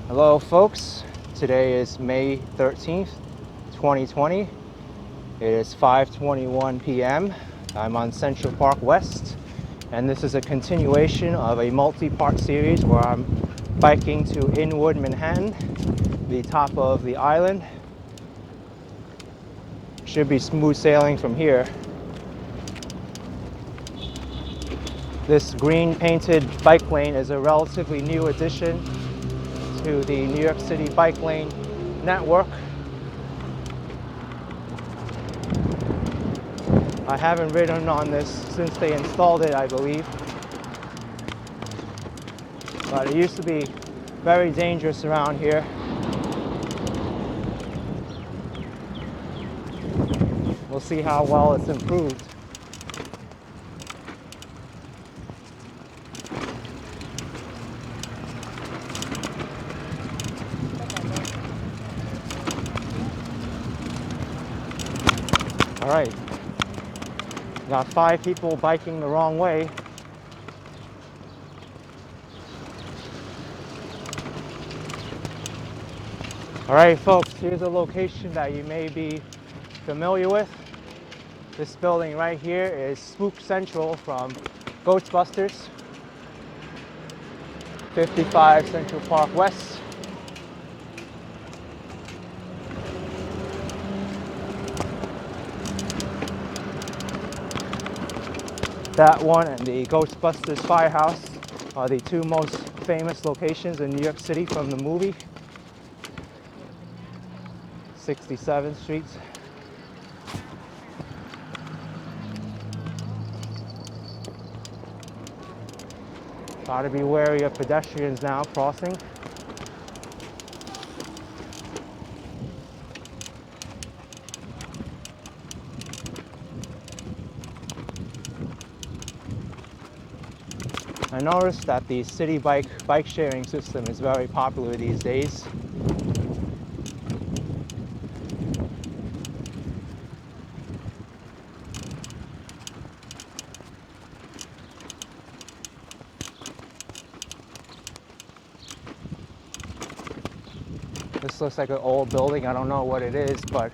Hello folks, today is May 13th, 2020. It is 5:21 p.m. I'm on Central Park West, and this is a continuation of a multi-part series where I'm biking to Inwood, Manhattan, the top of the island. Should be smooth sailing from here. This green painted bike lane is a relatively new addition to the New York City bike lane network. I haven't ridden on this since they installed it, I believe. But it used to be very dangerous around here. We'll see how well it's improved. All right, got 5 people biking the wrong way. All right, folks, here's a location that you may be familiar with. This building right here is Spook Central from Ghostbusters, 55 Central Park West. That one and the Ghostbusters Firehouse are the 2 most famous locations in New York City from the movie. 67th Street. Gotta be wary of pedestrians now crossing. I noticed that the city bike sharing system is very popular these days. This looks like an old building. I don't know what it is, but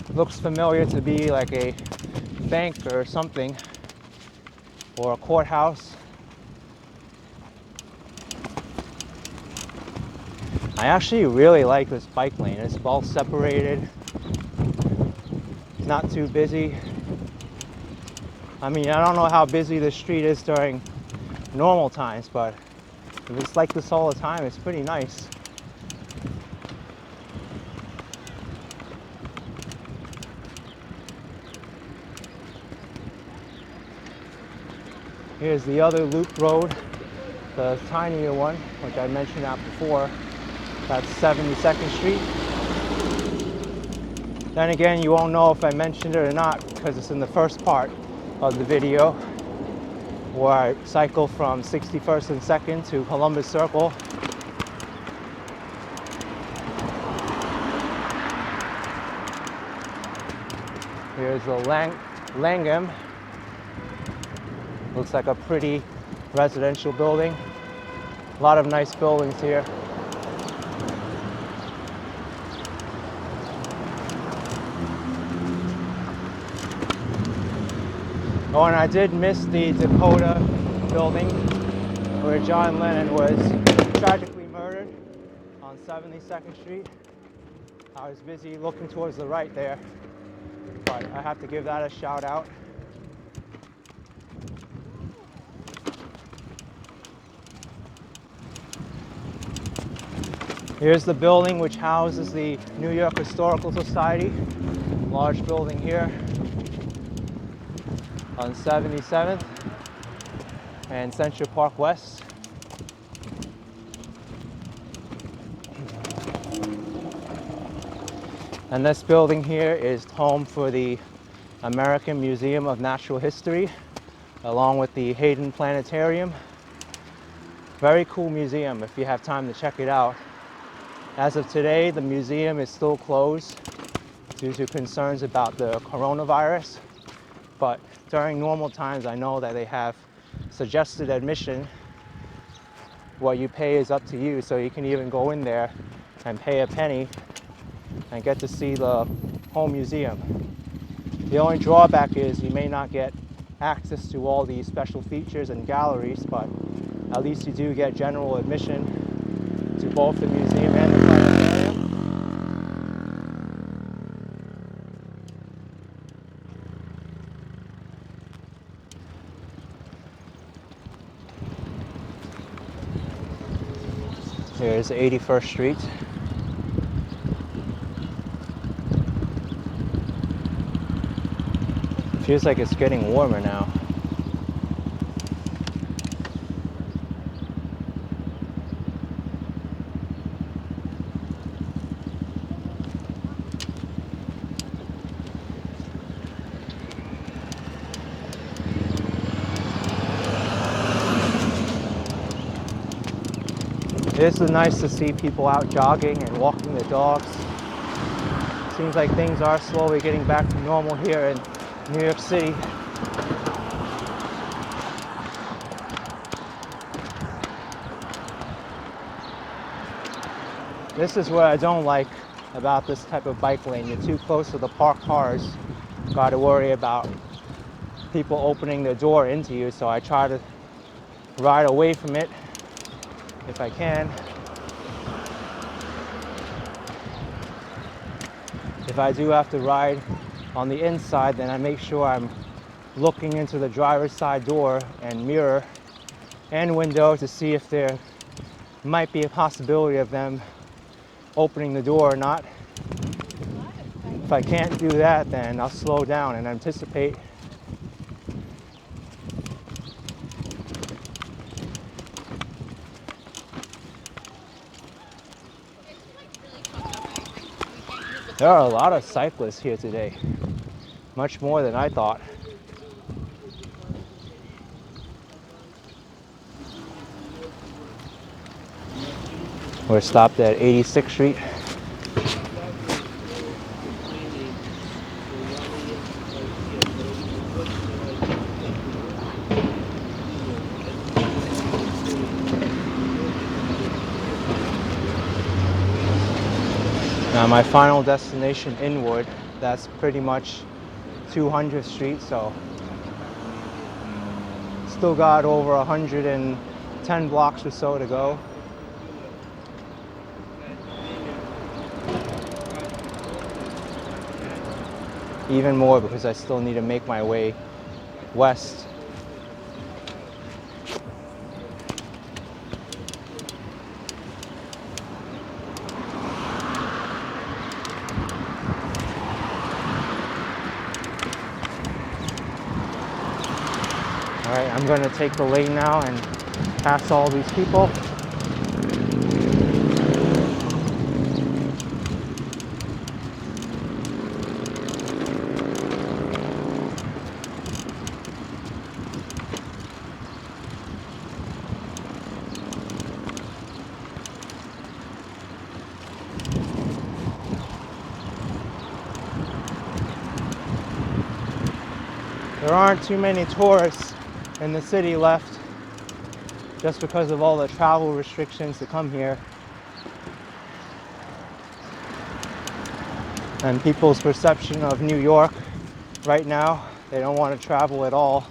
it looks familiar to be like a bank or something, or a courthouse. I actually really like this bike lane. It's well separated. It's not too busy. I mean, I don't know how busy the street is during normal times, but if it's like this all the time, it's pretty nice. Here's the other loop road, the tinier one, which I mentioned out before. That's 72nd Street. Then again, you won't know if I mentioned it or not because it's in the first part of the video where I cycle from 61st and 2nd to Columbus Circle. Here's the Langham. Looks like a pretty residential building. A lot of nice buildings here. Oh, and I did miss the Dakota building where John Lennon was tragically murdered on 72nd Street. I was busy looking towards the right there, but I have to give that a shout out. Here's the building which houses the New York Historical Society. Large building here on 77th and Central Park West. And this building here is home for the American Museum of Natural History, along with the Hayden Planetarium. Very cool museum if you have time to check it out. As of today, the museum is still closed due to concerns about the coronavirus, but during normal times, I know that they have suggested admission what you pay is up to you, so you can even go in there and pay a penny and get to see the whole museum. The only drawback is you may not get access to all these special features and galleries, but at least you do get general admission to both the museum and the planetarium. Here's 81st Street. Feels like it's getting warmer now. It is nice to see people out jogging and walking the dogs. Seems like things are slowly getting back to normal here in New York City. This is what I don't like about this type of bike lane. You're too close to the parked cars. Got to worry about people opening the door into you, so I try to ride away from it if I can. If I do have to ride on the inside, then I make sure I'm looking into the driver's side door and mirror and window to see if there might be a possibility of them opening the door or not. If I can't do that, then I'll slow down and anticipate. There are a lot of cyclists here today, much more than I thought. We're stopped at 86th Street. Now my final destination, Inwood, that's pretty much 200th Street, so still got over 110 blocks or so to go. Even more because I still need to make my way west. All right, I'm going to take the lane now and pass all these people. There aren't too many tourists in the city left just because of all the travel restrictions to come here and people's perception of New York right now. They don't want to travel at all.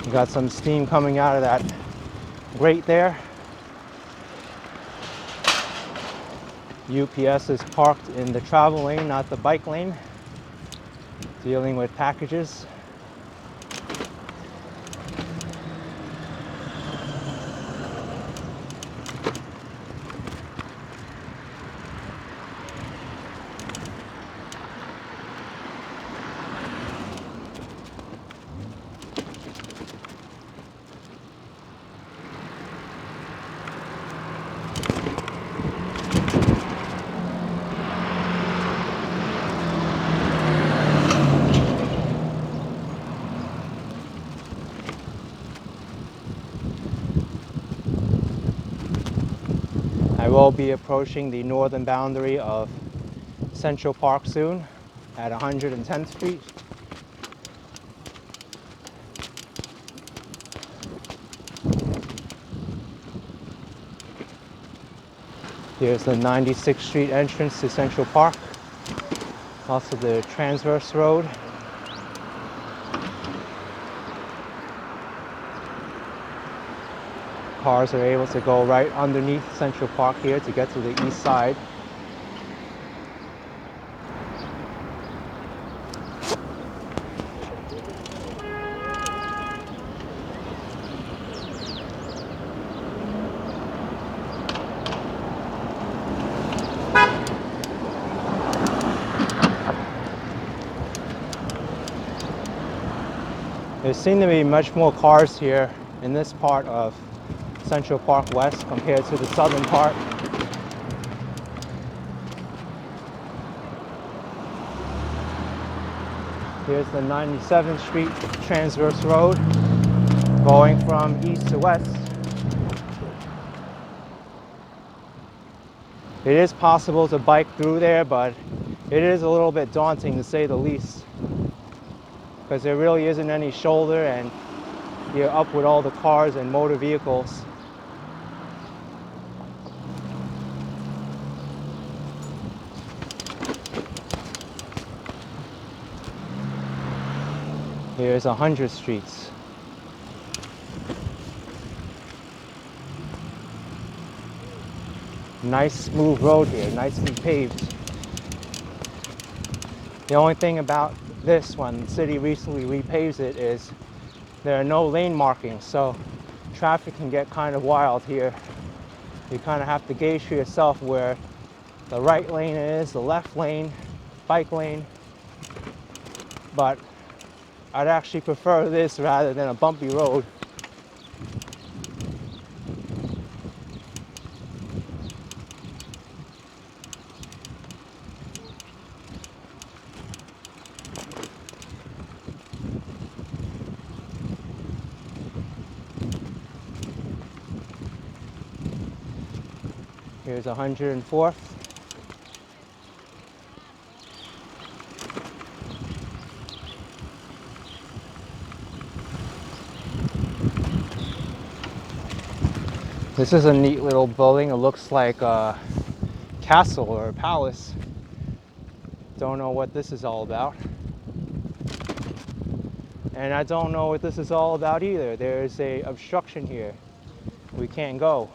You got some steam coming out of that grate there. UPS is parked in the travel lane, not the bike lane, dealing with packages. I will be approaching the northern boundary of Central Park soon. at 110th Street. Here's the 96th Street entrance to Central Park. Also the transverse road. Cars are able to go right underneath Central Park here to get to the east side. There seem to be much more cars here in this part of Central Park West compared to the southern part. Here's the 97th Street transverse road going from east to west. It is possible to bike through there, but it is a little bit daunting to say the least, because there really isn't any shoulder and you're up with all the cars and motor vehicles. Here's 100th Street. Nice smooth road here, nicely paved. The only thing about this one, the city recently repaves it, is there are no lane markings, so traffic can get kind of wild here. You kind of have to gauge for yourself where the right lane is, the left lane, bike lane. But I'd actually prefer this rather than a bumpy road. Here's 104th. This is a neat little building. It looks like a castle or a palace. Don't know what this is all about. And I don't know what this is all about either. There's a obstruction here. We can't go.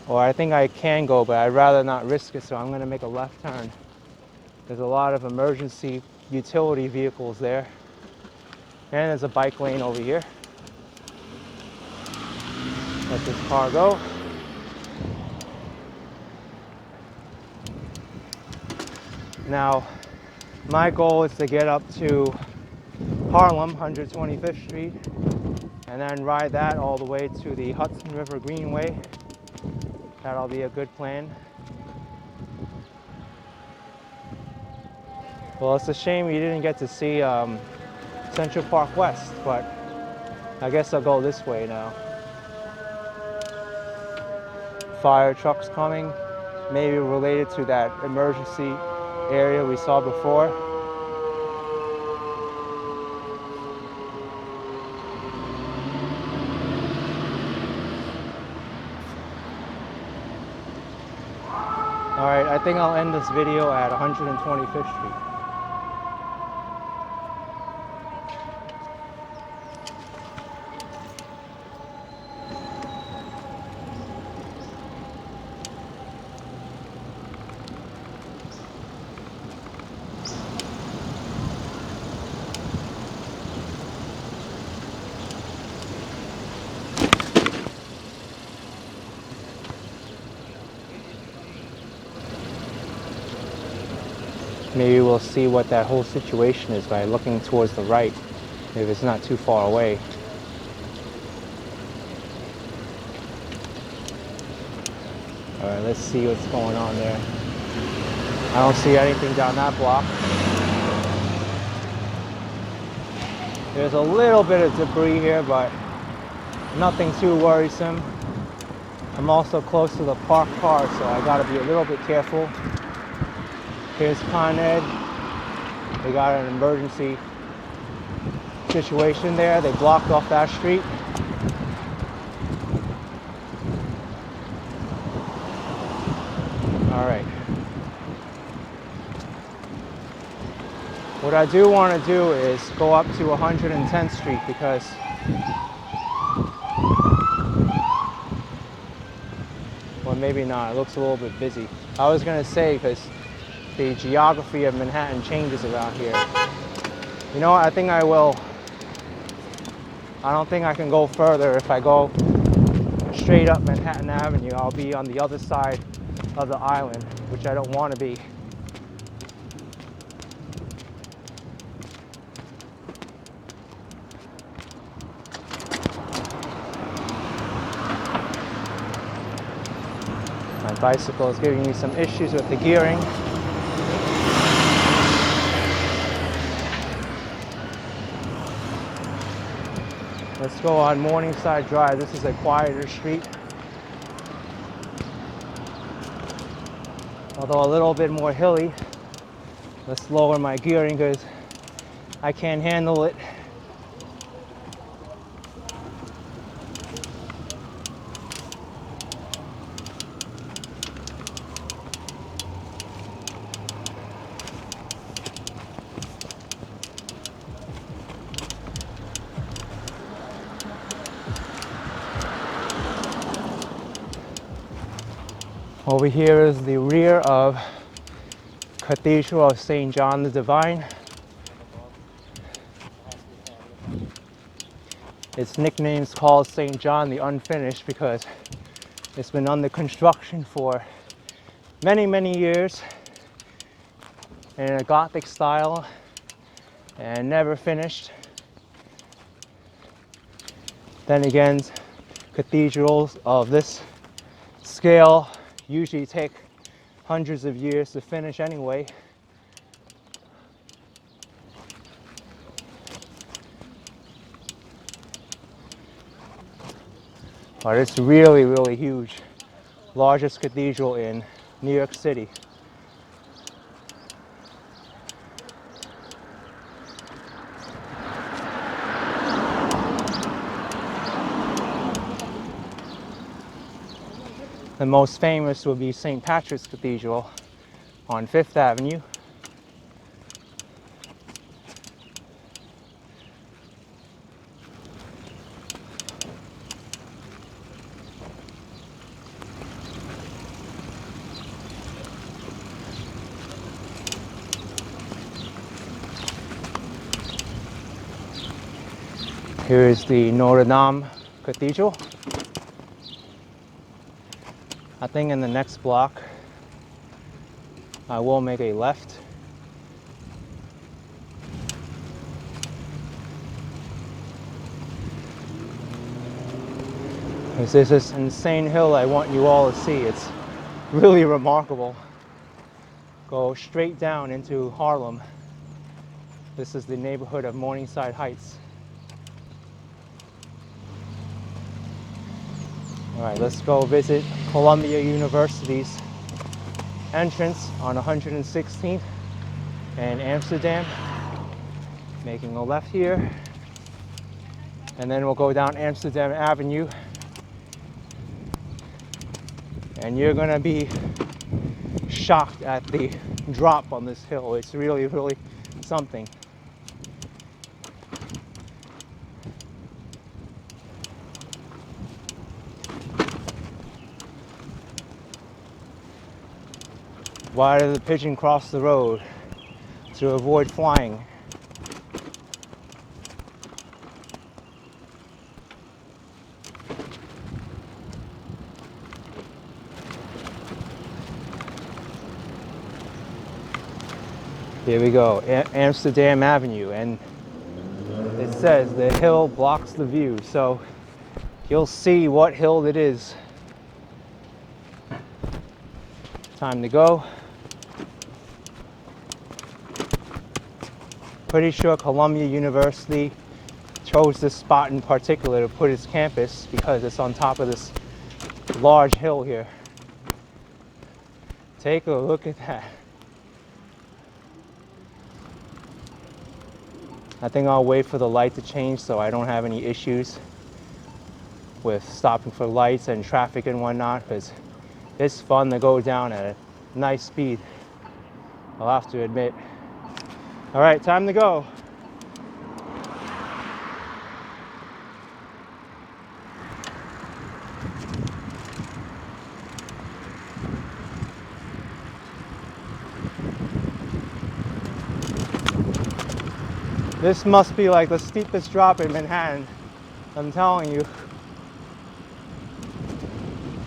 Or I think I can go, but I'd rather not risk it, so I'm going to make a left turn. There's a lot of emergency utility vehicles there. And there's a bike lane over here. Let this car go. Now, my goal is to get up to Harlem, 125th Street, and then ride that all the way to the Hudson River Greenway. That'll be a good plan. Well, it's a shame you didn't get to see Central Park West, but I guess I'll go this way now. Fire trucks coming, maybe related to that emergency area we saw before. All right, I think I'll end this video at 125th Street. Maybe we'll see what that whole situation is by looking towards the right, if it's not too far away. All right, let's see what's going on there. I don't see anything down that block. There's a little bit of debris here, but nothing too worrisome. I'm also close to the parked car, so I gotta be a little bit careful. Here's Con Ed. They got an emergency situation there. They blocked off that street. All right. What I do want to do is go up to 110th Street because well, maybe not. It looks a little bit busy. I was going to say because the geography of Manhattan changes around here. You know what? I think I will. I don't think I can go further if I go straight up Manhattan Avenue. I'll be on the other side of the island, which I don't want to be. My bicycle is giving me some issues with the gearing. Let's go on Morningside Drive. This is a quieter street. Although a little bit more hilly. Let's lower my gearing because I can't handle it. Over here is the rear of Cathedral of St. John the Divine. Its nickname is called St. John the Unfinished because it's been under construction for many, many years in a Gothic style and never finished. Then again, cathedrals of this scale usually take hundreds of years to finish anyway. But it's really, really huge. Largest cathedral in New York City. The most famous would be St. Patrick's Cathedral on 5th Avenue. Here is the Notre Dame Cathedral. I think in the next block, I will make a left. There's this insane hill I want you all to see. It's really remarkable. Go straight down into Harlem. This is the neighborhood of Morningside Heights. All right, let's go visit Columbia University's entrance on 116th and Amsterdam. Making a left here. And then we'll go down Amsterdam Avenue. And you're gonna be shocked at the drop on this hill. It's really, really something. Why did the pigeon cross the road? To avoid flying. Here we go, Amsterdam Avenue, and it says the hill blocks the view, so you'll see what hill it is. Time to go. Pretty sure Columbia University chose this spot in particular to put its campus because it's on top of this large hill here. Take a look at that. I think I'll wait for the light to change so I don't have any issues with stopping for lights and traffic and whatnot, because it's fun to go down at a nice speed, I'll have to admit. All right, time to go. This must be like the steepest drop in Manhattan, I'm telling you.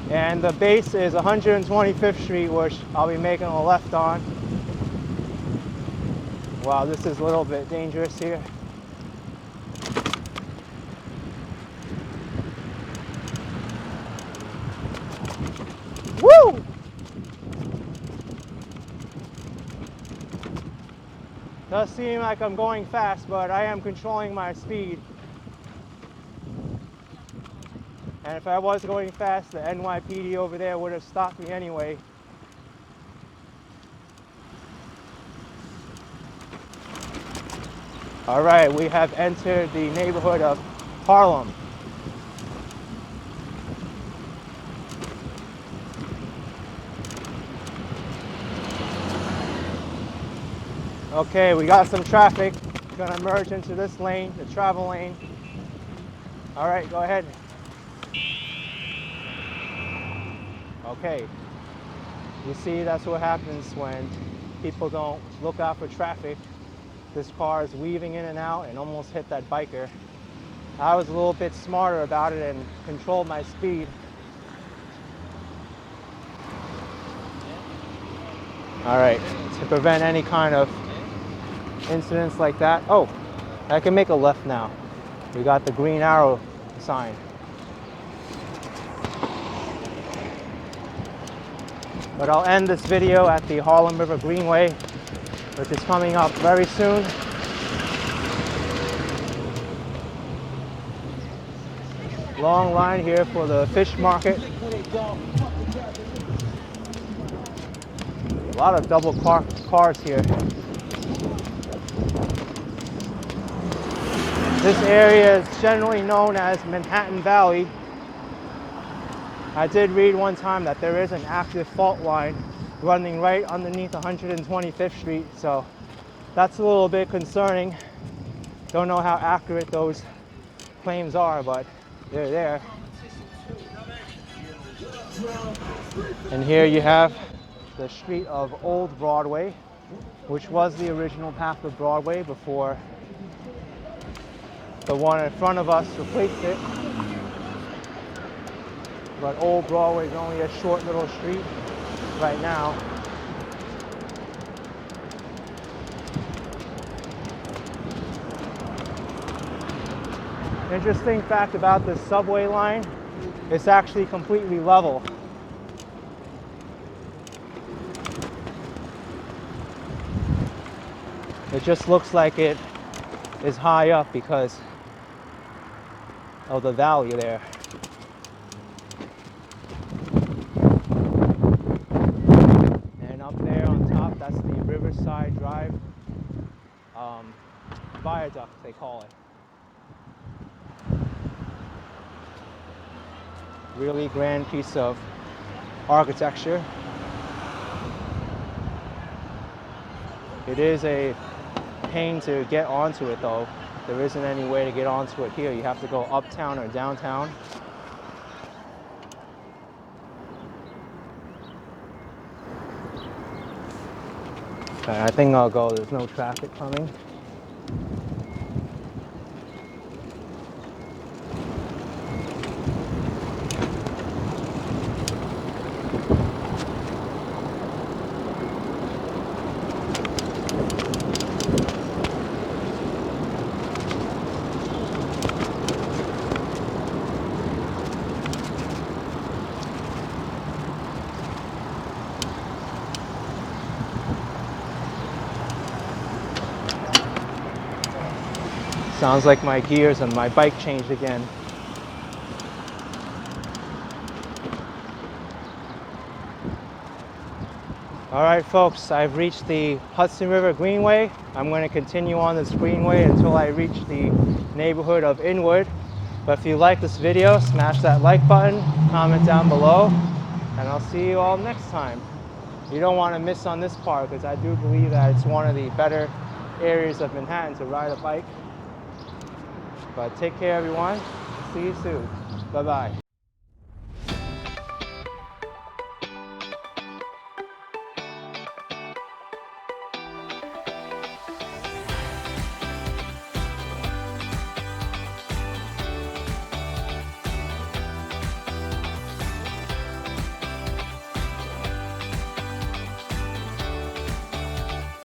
And the base is 125th Street, which I'll be making a left on. Wow, this is a little bit dangerous here. Woo! Does seem like I'm going fast, but I am controlling my speed. And if I was going fast, the NYPD over there would have stopped me anyway. All right, we have entered the neighborhood of Harlem. Okay, we got some traffic. Gonna merge into this lane, the travel lane. All right, go ahead. Okay, you see, that's what happens when people don't look out for traffic. This car is weaving in and out and almost hit that biker. I was a little bit smarter about it and controlled my speed. All right, to prevent any kind of incidents like that. Oh, I can make a left now. We got the green arrow sign. But I'll end this video at the Harlem River Greenway, which is coming up very soon. Long line here for the fish market. A lot of double cars here. This area is generally known as Manhattan Valley. I did read one time that there is an active fault line running right underneath 125th Street, so that's a little bit concerning. Don't know how accurate those claims are, but they're there. And here you have the street of Old Broadway, which was the original path of Broadway before the one in front of us replaced it. But Old Broadway is only a short little street right now. Interesting fact about this subway line, it's actually completely level. It just looks like it is high up because of the valley there. And up there on top, that's the Riverside Drive viaduct, they call it. Really grand piece of architecture. It is a pain to get onto it though. There isn't any way to get onto it here. You have to go uptown or downtown. Okay, I think I'll go. There's no traffic coming. Sounds like my gears on my bike changed again. All right, folks, I've reached the Hudson River Greenway. I'm going to continue on this greenway until I reach the neighborhood of Inwood. But if you like this video, smash that like button, comment down below, and I'll see you all next time. You don't want to miss on this part because I do believe that it's one of the better areas of Manhattan to ride a bike. But take care, everyone. See you soon. Bye-bye.